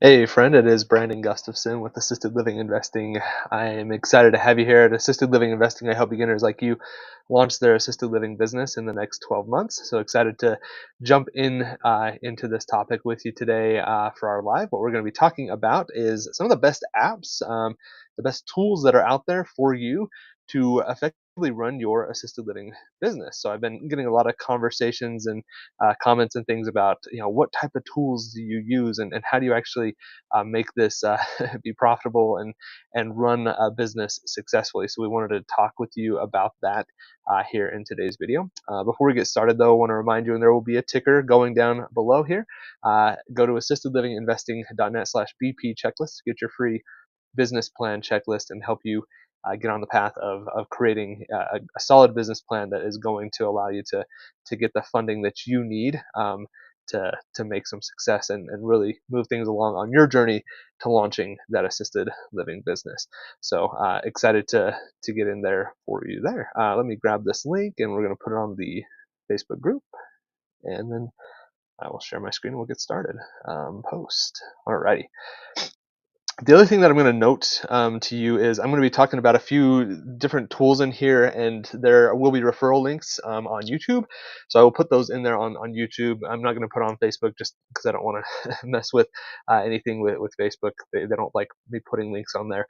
Hey friend, it is Brandon Gustafson with Assisted Living Investing. I am excited to have you here at Assisted Living Investing. I help beginners like you launch their assisted living business in the next 12 months. So excited to jump into this topic with you today for our live. What we're going to be talking about is some of the best apps, the best tools that are out there for you to effectively run your assisted living business. So I've been getting a lot of conversations and comments and things about what type of tools do you use and how do you actually make this be profitable and run a business successfully. So we wanted to talk with you about that here in today's video. Before we get started, though, I want to remind you, and there will be a ticker going down below here. Go to assistedlivinginvesting.net/BP checklist to get your free business plan checklist and help you get on the path of creating a solid business plan that is going to allow you to get the funding that you need to make some success and really move things along on your journey to launching that assisted living business. So excited to get in there for you there. Let me grab this link and we're going to put it on the Facebook group, and then I will share my screen and we'll get started. Post. Alrighty. The other thing that I'm going to note to you is I'm going to be talking about a few different tools in here, and there will be referral links on YouTube. So I will put those in there on YouTube. I'm not going to put on Facebook just because I don't want to mess with anything with Facebook. They don't like me putting links on there.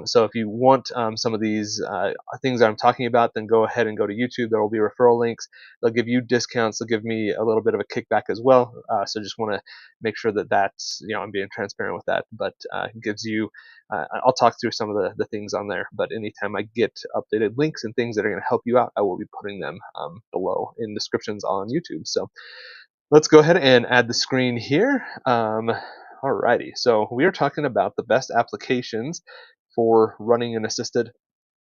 So if you want some of these things that I'm talking about, then go ahead and go to YouTube. There will be referral links. They'll give you discounts. They'll give me a little bit of a kickback as well. So just want to make sure that that's, I'm being transparent with that, but it gives you, I'll talk through some of the things on there, but anytime I get updated links and things that are going to help you out, I will be putting them below in descriptions on YouTube. So let's go ahead and add the screen here. Alrighty, so we are talking about the best applications for running an assisted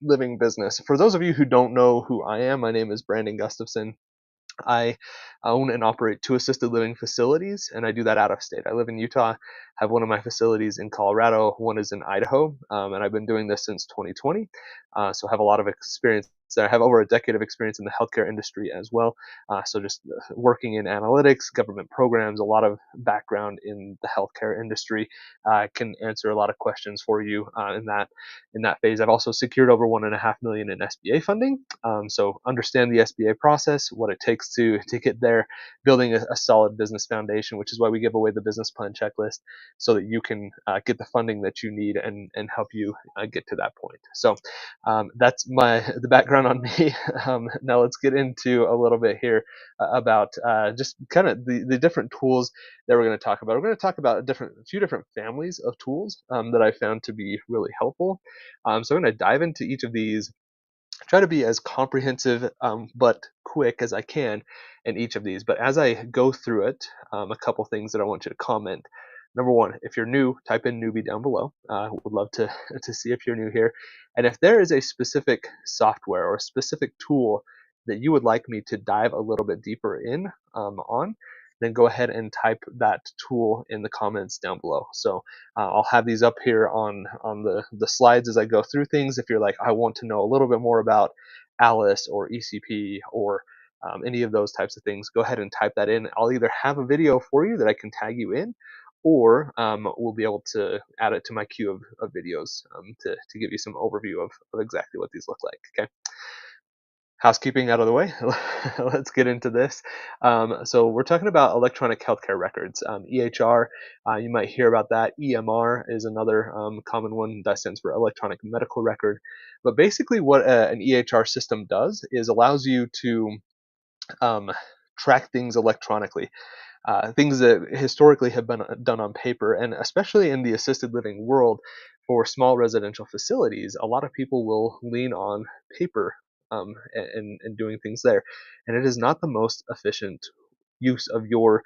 living business. For those of you who don't know who I am, my name is Brandon Gustafson. I own and operate two assisted living facilities, and I do that out of state. I live in Utah, have one of my facilities in Colorado, one is in Idaho, and I've been doing this since 2020. So I have a lot of experience there. I have over a decade of experience in the healthcare industry as well. So just working in analytics, government programs, a lot of background in the healthcare industry. Can answer a lot of questions for you in that phase. I've also secured over $1.5 million in SBA funding. So understand the SBA process, what it takes to get there, building a solid business foundation, which is why we give away the business plan checklist so that you can get the funding that you need and help you get to that point. So that's the background on me. Now let's get into a little bit here about just kind of the different tools that we're going to talk about. We're going to talk about a few different families of tools that I found to be really helpful. So I'm going to dive into each of these, try to be as comprehensive but quick as I can in each of these. But as I go through it, a couple things that I want you to comment. Number one, if you're new, type in newbie down below. Would love to to see if you're new here. And if there is a specific software or a specific tool that you would like me to dive a little bit deeper in on, then go ahead and type that tool in the comments down below. So I'll have these up here on the slides as I go through things. If you're like, I want to know a little bit more about Alice or ECP or any of those types of things, go ahead and type that in. I'll either have a video for you that I can tag you in, or we'll be able to add it to my queue of videos to give you some overview of exactly what these look like. Okay. Housekeeping out of the way, let's get into this. So we're talking about electronic healthcare records, EHR. You might hear about that. EMR is another common one that stands for electronic medical record. But basically, what an EHR system does is allows you to um, track things electronically. Things that historically have been done on paper, and especially in the assisted living world for small residential facilities, a lot of people will lean on paper and doing things there. And it is not the most efficient use of your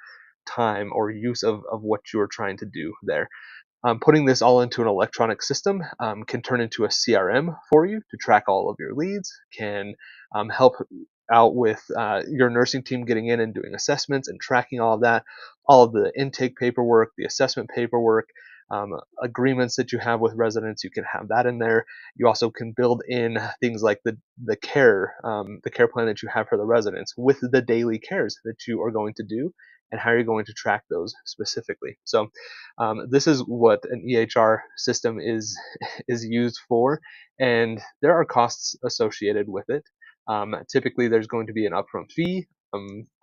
time or use of what you're trying to do there. Putting this all into an electronic system can turn into a CRM for you to track all of your leads, can help out with your nursing team getting in and doing assessments and tracking all of that, all of the intake paperwork, the assessment paperwork, agreements that you have with residents, you can have that in there. You also can build in things like the care plan that you have for the residents with the daily cares that you are going to do and how you're going to track those specifically. So this is what an EHR system is is used for, and there are costs associated with it. Typically, there's going to be an upfront fee,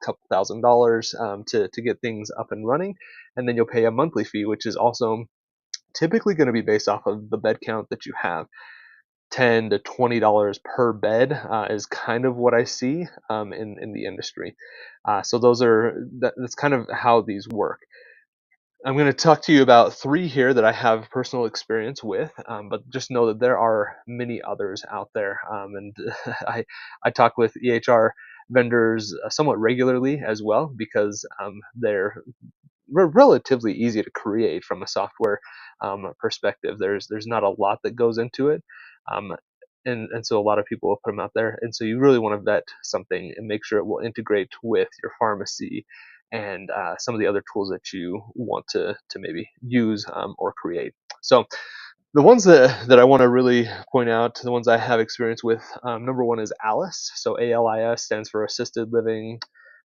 couple $1,000s to get things up and running, and then you'll pay a monthly fee, which is also typically going to be based off of the bed count that you have. $10 to $20 per bed is kind of what I see in the industry. So that's kind of how these work. I'm going to talk to you about three here that I have personal experience with, but just know that there are many others out there. And I talk with EHR vendors somewhat regularly as well, because they're relatively easy to create from a software perspective. There's not a lot that goes into it. Um, and so a lot of people will put them out there. And so you really want to vet something and make sure it will integrate with your pharmacy and some of the other tools that you want to maybe use or create. So the ones that I want to really point out, the ones I have experience with, number one is ALIS. So ALIS stands for Assisted Living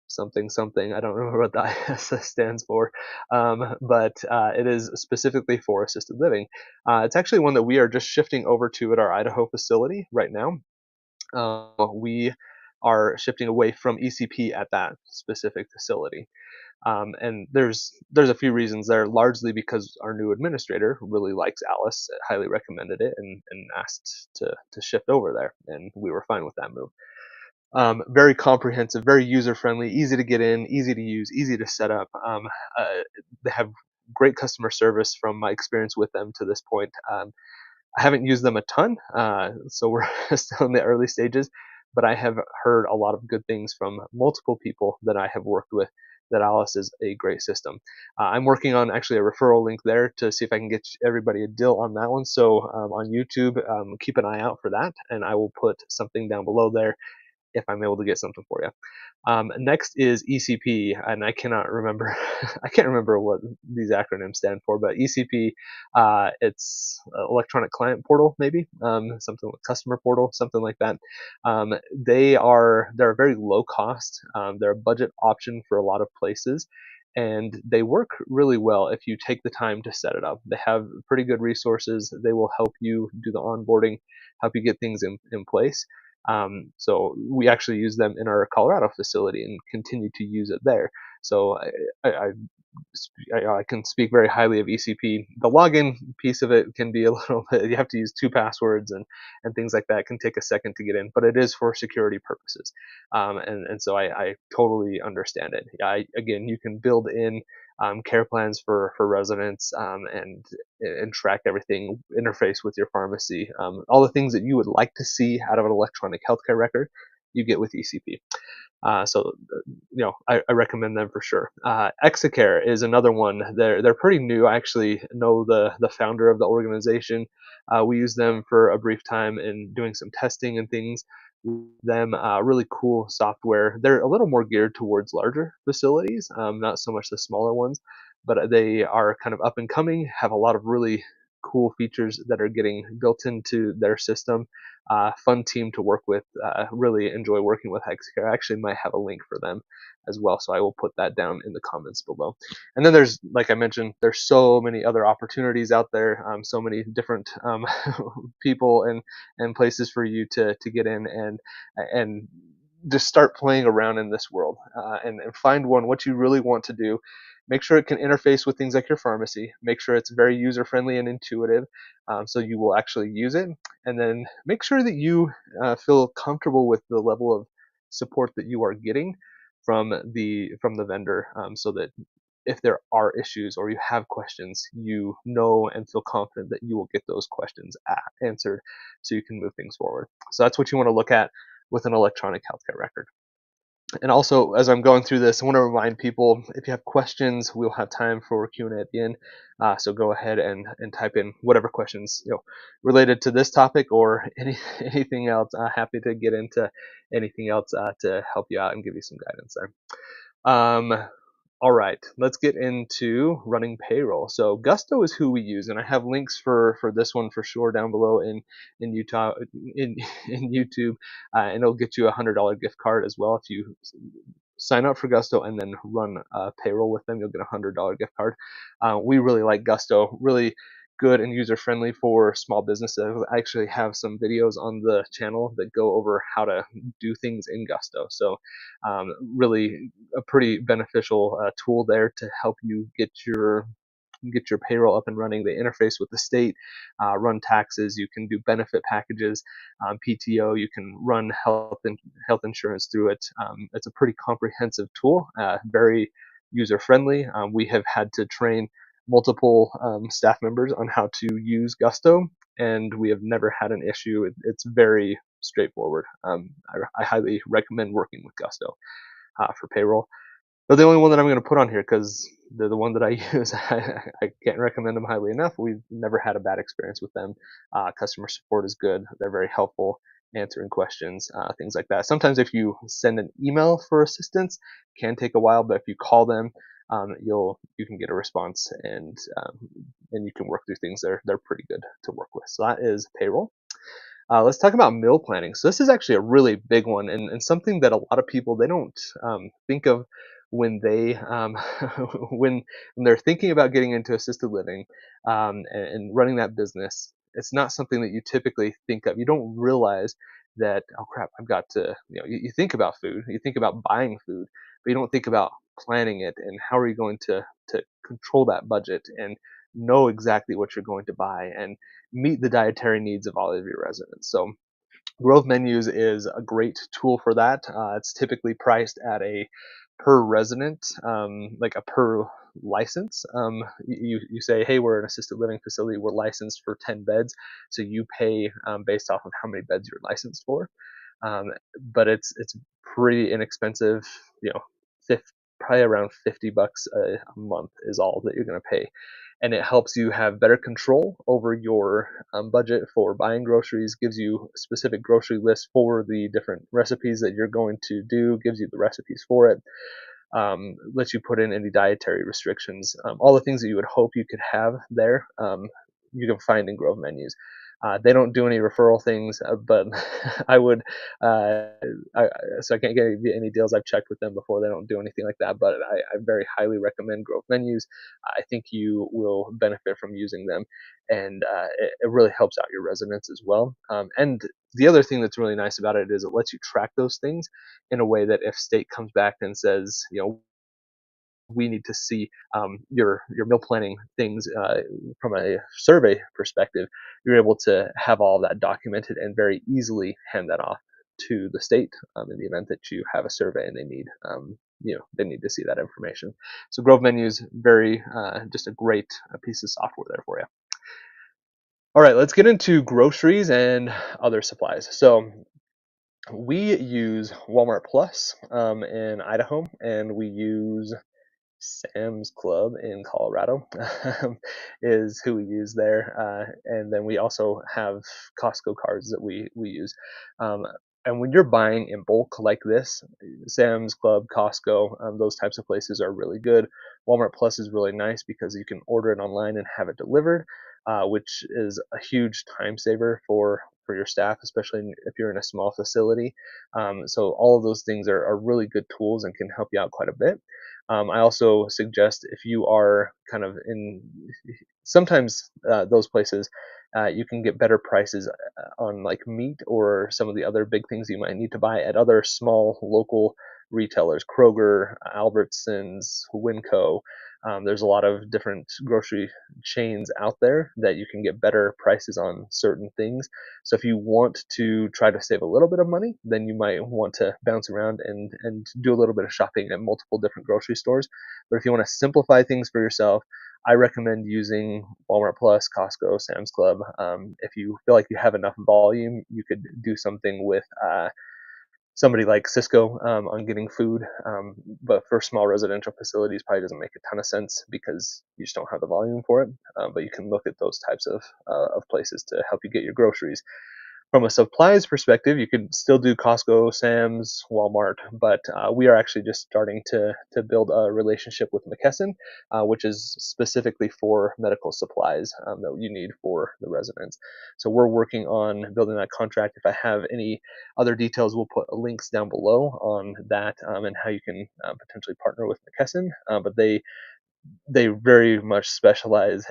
something something. I don't remember what the IS stands for, but it is specifically for assisted living. It's actually one that we are just shifting over to at our Idaho facility right now. We are shifting away from ECP at that specific facility. And there's a few reasons there, largely because our new administrator really likes Alice, highly recommended it, and asked to shift over there, and we were fine with that move. Very comprehensive, very user friendly, easy to get in, easy to use, easy to set up. They have great customer service from my experience with them to this point. I haven't used them a ton, so we're still in the early stages, but I have heard a lot of good things from multiple people that I have worked with, that Alice is a great system. I'm working on actually a referral link there to see if I can get everybody a deal on that one. So on YouTube, keep an eye out for that, and I will put something down below there if I'm able to get something for you. Next is ECP, and I cannot remember. I can't remember what these acronyms stand for, but ECP, it's electronic client portal, maybe something like customer portal, something like that. They're very low cost. They're a budget option for a lot of places, and they work really well if you take the time to set it up. They have pretty good resources. They will help you do the onboarding, help you get things in place. So we actually use them in our Colorado facility and continue to use it there. So I, I can speak very highly of ECP. The login piece of it can be a little bit, you have to use 2 passwords and things like that. It can take a second to get in, but it is for security purposes. And so I totally understand it. Again, you can build in care plans for residents, and track everything, interface with your pharmacy, all the things that you would like to see out of an electronic healthcare record, you get with ECP. So I recommend them for sure. Exicare is another one. They're pretty new. I actually know the founder of the organization. We used them for a brief time in doing some testing and things. Them really cool software. They're a little more geared towards larger facilities, not so much the smaller ones, but they are kind of up and coming. Have a lot of really cool features that are getting built into their system. Fun team to work with. Really enjoy working with Hexcare. I actually might have a link for them as well, so I will put that down in the comments below. And then there's, like I mentioned, there's so many other opportunities out there, so many different people and places for you to get in and just start playing around in this world, and find what you really want to do. Make sure it can interface with things like your pharmacy. Make sure it's very user friendly and intuitive, so you will actually use it. And then make sure that you feel comfortable with the level of support that you are getting from the vendor, so that if there are issues or you have questions, you know and feel confident that you will get those questions answered, so you can move things forward. So that's what you want to look at with an electronic healthcare record. And also, as I'm going through this, I want to remind people, if you have questions, we'll have time for Q&A at the end. So go ahead and type in whatever questions related to this topic or anything else. Happy to get into anything else to help you out and give you some guidance there. All right, let's get into running payroll. So Gusto is who we use, and I have links for this one for sure down below in Utah in YouTube, and it'll get you a $100 gift card as well if you sign up for Gusto and then run payroll with them, you'll get $100 gift card. We really like Gusto, really good and user friendly for small businesses. I actually have some videos on the channel that go over how to do things in Gusto. So really a pretty beneficial tool there to help you get your payroll up and running. They interface with the state, run taxes. You can do benefit packages, PTO. You can run health insurance through it. It's a pretty comprehensive tool, very user friendly. We have had to train multiple staff members on how to use Gusto, and we have never had an issue. It's very straightforward. I highly recommend working with Gusto for payroll. They're the only one that I'm going to put on here because they're the one that I use. I can't recommend them highly enough. We've never had a bad experience with them. Customer support is good. They're very helpful, answering questions, things like that. Sometimes if you send an email for assistance, it can take a while, but if you call them, you can get a response and you can work through things. They're pretty good to work with. So that is payroll. Let's talk about meal planning. So this is actually a really big one and something that a lot of people they don't think of when they when they're thinking about getting into assisted living and running that business. It's not something that you typically think of. You don't realize that, oh crap, I've got to, you think about food, you think about buying food, but you don't think about planning it and how are you going to control that budget and know exactly what you're going to buy and meet the dietary needs of all of your residents. So Grove Menus is a great tool for that. It's typically priced at a per resident, like a per license. You say, hey, we're an assisted living facility. We're licensed for 10 beds. So you pay based off of how many beds you're licensed for. Um, but it's pretty inexpensive. You know, probably around $50 a month is all that you're going to pay, and it helps you have better control over your budget for buying groceries. Gives you a specific grocery list for the different recipes that you're going to do. Gives you the recipes for it. Lets you put in any dietary restrictions. All the things that you would hope you could have there, you can find in Grove Menus. They don't do any referral things, but I would. Uh, so I can't get any deals. I've checked with them before. They don't do anything like that, but I very highly recommend Grove Menus. I think you will benefit from using them, and it really helps out your residents as well. And the other thing that's really nice about it is it lets you track those things in a way that if state comes back and says, we need to see your meal planning things from a survey perspective, you're able to have all of that documented and very easily hand that off to the state in the event that you have a survey and they need to see that information. So Grove Menus, very just a great piece of software there for you. All right, let's get into groceries and other supplies. So we use Walmart Plus in Idaho, and we use Sam's Club in Colorado is who we use there, and then we also have Costco cards that we use. Um, and when you're buying in bulk like this, Sam's Club, Costco, those types of places are really good. Walmart Plus is really nice because you can order it online and have it delivered, which is a huge time saver for your staff, especially if you're in a small facility. So all of those things are really good tools and can help you out quite a bit. I also suggest if you are kind of in, sometimes those places, you can get better prices on like meat or some of the other big things you might need to buy at other small local retailers, Kroger, Albertsons, Winco. There's a lot of different grocery chains out there that you can get better prices on certain things. So if you want to try to save a little bit of money, then you might want to bounce around and do a little bit of shopping at multiple different grocery stores. But if you want to simplify things for yourself, I recommend using Walmart Plus, Costco, Sam's Club. If you feel like you have enough volume, you could do something with somebody like Cisco on getting food. But for small residential facilities, probably doesn't make a ton of sense because you just don't have the volume for it. But you can look at those types of places to help you get your groceries. From a supplies perspective, you could still do Costco, Sam's, Walmart, but we are actually just starting to build a relationship with McKesson, which is specifically for medical supplies that you need for the residents. So we're working on building that contract. If I have any other details, we'll put links down below on that and how you can potentially partner with McKesson. But they very much specialize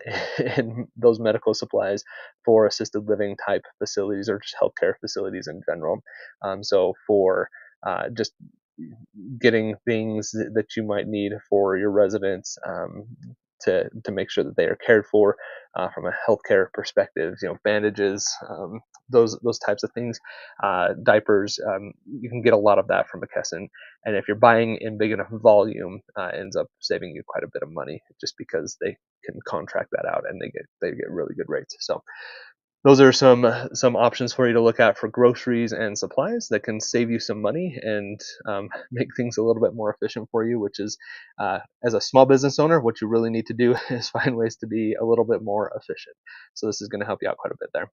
in those medical supplies for assisted living type facilities or just healthcare facilities in general. So for just getting things that you might need for your residents to make sure that they are cared for from a healthcare perspective, bandages, those types of things, diapers. You can get a lot of that from McKesson, and if you're buying in big enough volume, it ends up saving you quite a bit of money just because they can contract that out and they get really good rates. So those are some options for you to look at for groceries and supplies that can save you some money and make things a little bit more efficient for you, which is, as a small business owner, what you really need to do is find ways to be a little bit more efficient. So this is going to help you out quite a bit there.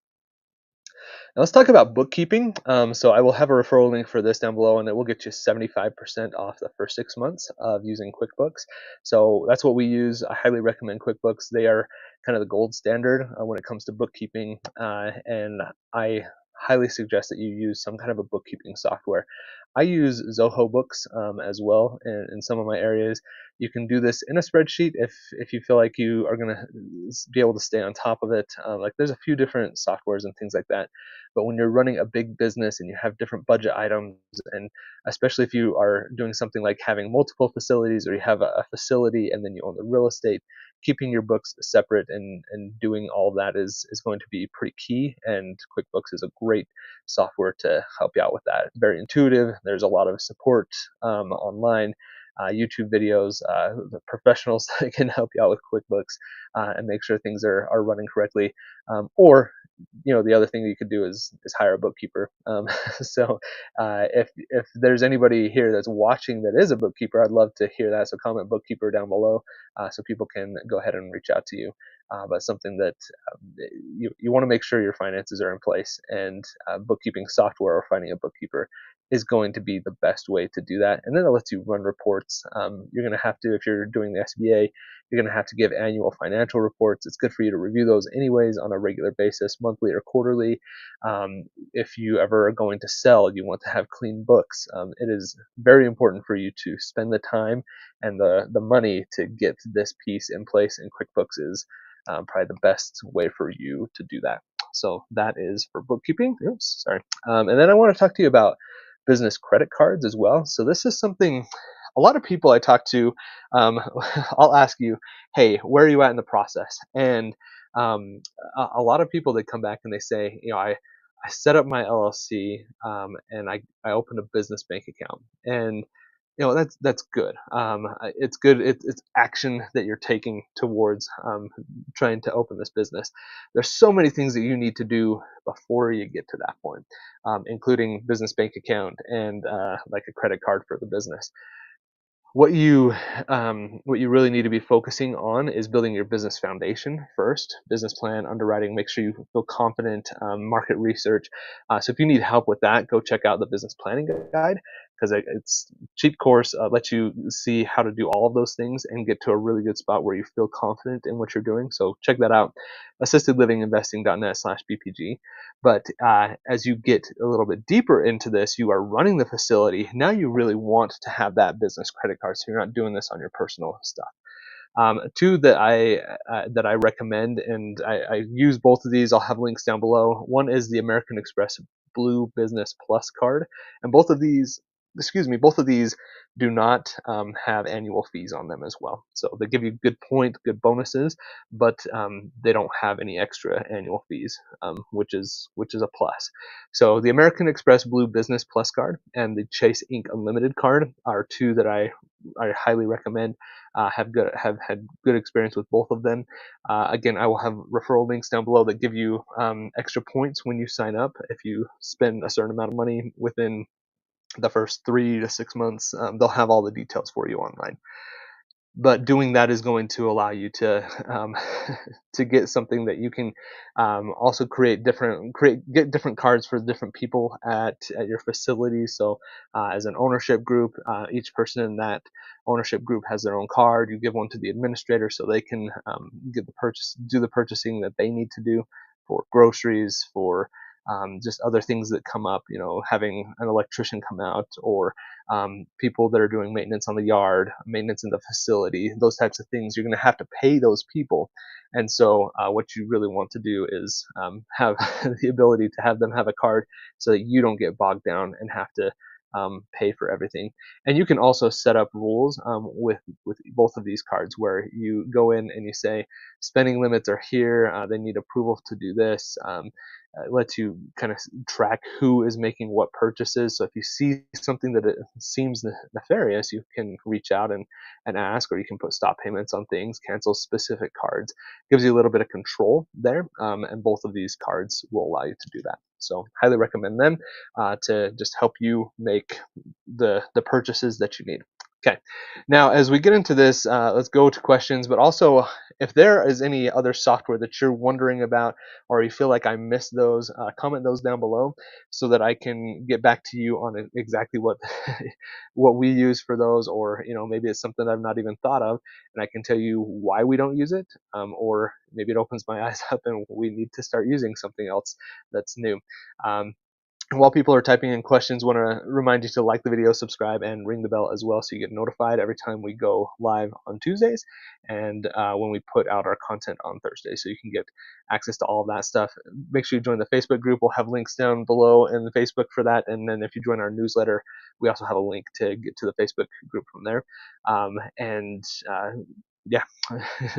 Now let's talk about bookkeeping. So I will have a referral link for this down below, and it will get you 75% off the first 6 months of using QuickBooks. So that's what we use. I highly recommend QuickBooks. They are kind of the gold standard when it comes to bookkeeping, and I highly suggest that you use some kind of a bookkeeping software. I use Zoho Books as well in some of my areas. You can do this in a spreadsheet if you feel like you are going to be able to stay on top of it. Like there's a few different softwares and things like that. But when you're running a big business and you have different budget items, and especially if you are doing something like having multiple facilities or you have a facility and then you own the real estate, keeping your books separate and doing all of that is going to be pretty key. And QuickBooks is a great software to help you out with that. Very intuitive. There's a lot of support online. YouTube videos, the professionals that can help you out with QuickBooks and make sure things are running correctly. Or the other thing that you could do is hire a bookkeeper. So if there's anybody here that's watching that is a bookkeeper, I'd love to hear that. So comment bookkeeper down below so people can go ahead and reach out to you. But something that you want to make sure your finances are in place, and bookkeeping software or finding a bookkeeper is going to be the best way to do that. And then it lets you run reports. You're going to have to, if you're doing the SBA, you're going to have to give annual financial reports. It's good for you to review those anyways on a regular basis, monthly or quarterly. If you ever are going to sell, you want to have clean books. It is very important for you to spend the time and the money to get this piece in place, and QuickBooks is probably the best way for you to do that. So that is for bookkeeping. Oops, sorry. And then I want to talk to you about business credit cards as well. So this is something a lot of people I talk to, I'll ask you, hey, where are you at in the process? And a lot of people, they come back and they say, I set up my LLC and I opened a business bank account. And that's good. It's good. It's action that you're taking towards trying to open this business. There's so many things that you need to do before you get to that point, including business bank account and like a credit card for the business. What you really need to be focusing on is building your business foundation first. Business plan, underwriting. Make sure you feel confident. Market research. So if you need help with that, go check out the business planning guide, because it's a cheap course. Lets you see how to do all of those things and get to a really good spot where you feel confident in what you're doing. So check that out. assistedlivinginvesting.net/BPG. But as you get a little bit deeper into this, you are running the facility. Now you really want to have that business credit card, so you're not doing this on your personal stuff. Two that I recommend, and I use both of these. I'll have links down below. One is the American Express Blue Business Plus card, and both of these do not have annual fees on them as well. So they give you good bonuses, but they don't have any extra annual fees, which is a plus. So the American Express Blue Business Plus card and the Chase Ink Unlimited card are two that I highly recommend. Have had good experience with both of them. Again, I will have referral links down below that give you extra points when you sign up if you spend a certain amount of money within the first 3 to 6 months. They'll have all the details for you online. but doing that is going to allow you to to get something that you can also get different cards for different people at your facility. So as an ownership group, each person in that ownership group has their own card. You give one to the administrator so they can do the purchasing that they need to do for groceries, for just other things that come up, having an electrician come out, or people that are doing maintenance on the yard, maintenance in the facility, those types of things. You're going to have to pay those people. And so, what you really want to do is have the ability to have them have a card so that you don't get bogged down and have to pay for everything. And you can also set up rules with both of these cards where you go in and you say spending limits are here. They need approval to do this. It lets you kind of track who is making what purchases. So if you see something that it seems nefarious, you can reach out and ask, or you can put stop payments on things, cancel specific cards. Gives you a little bit of control there, and both of these cards will allow you to do that. So highly recommend them to just help you make the purchases that you need. Okay, now as we get into this, let's go to questions, but also if there is any other software that you're wondering about, or you feel like I missed those, comment those down below so that I can get back to you on exactly what what we use for those, or maybe it's something I've not even thought of, and I can tell you why we don't use it, or maybe it opens my eyes up and we need to start using something else that's new. Um, while people are typing in questions, want to remind you to like the video, subscribe, and ring the bell as well so you get notified every time we go live on Tuesdays and when we put out our content on Thursdays, so you can get access to all of that stuff. Make sure you join the Facebook group. We'll have links down below in the Facebook for that. And then if you join our newsletter, we also have a link to get to the Facebook group from there. And yeah,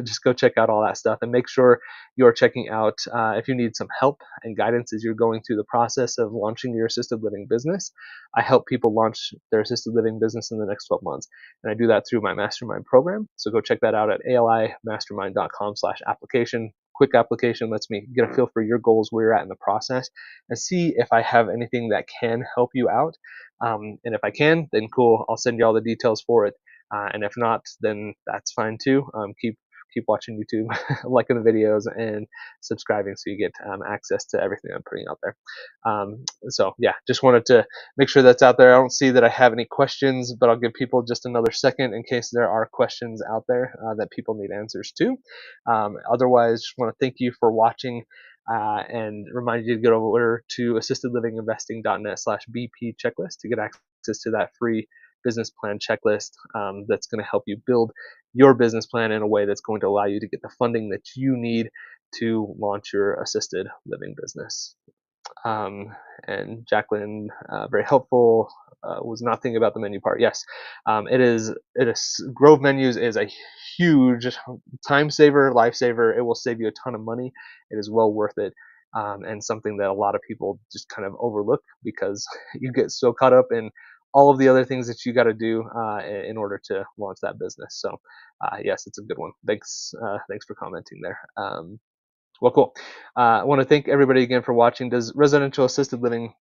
just go check out all that stuff and make sure you're checking out if you need some help and guidance as you're going through the process of launching your assisted living business. I help people launch their assisted living business in the next 12 months. And I do that through my mastermind program. So go check that out at alimastermind.com/application. Quick application lets me get a feel for your goals, where you're at in the process, and see if I have anything that can help you out. And if I can, then cool, I'll send you all the details for it. And if not, then that's fine too. Keep watching YouTube, liking the videos, and subscribing so you get access to everything I'm putting out there. So yeah, just wanted to make sure that's out there. I don't see that I have any questions, but I'll give people just another second in case there are questions out there that people need answers to. Otherwise, just want to thank you for watching. And remind you to go over to assistedlivinginvesting.net/BP checklist to get access to that free business plan checklist that's going to help you build your business plan in a way that's going to allow you to get the funding that you need to launch your assisted living business. Um, and Jacqueline, very helpful. Was not thinking about the menu part. Yes, it is. Grove Menus is a huge time saver, lifesaver. It will save you a ton of money. It is well worth it. And something that a lot of people just kind of overlook because you get so caught up in all of the other things that you got to do in order to launch that business. So, yes, it's a good one. Thanks for commenting there. Well, cool. I want to thank everybody again for watching. Does residential assisted living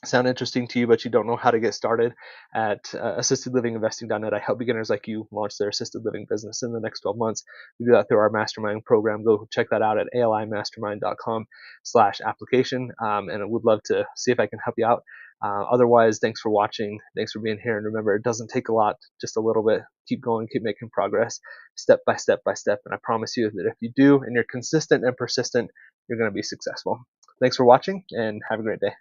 sound interesting to you, but you don't know how to get started? At assistedlivinginvesting.net, I help beginners like you launch their assisted living business in the next 12 months. We do that through our mastermind program. Go check that out at alimastermind.com/application. And I would love to see if I can help you out. Otherwise, thanks for watching. Thanks for being here. And remember, it doesn't take a lot, just a little bit. Keep going, keep making progress, step by step by step. And I promise you that if you do and you're consistent and persistent, you're going to be successful. Thanks for watching and have a great day.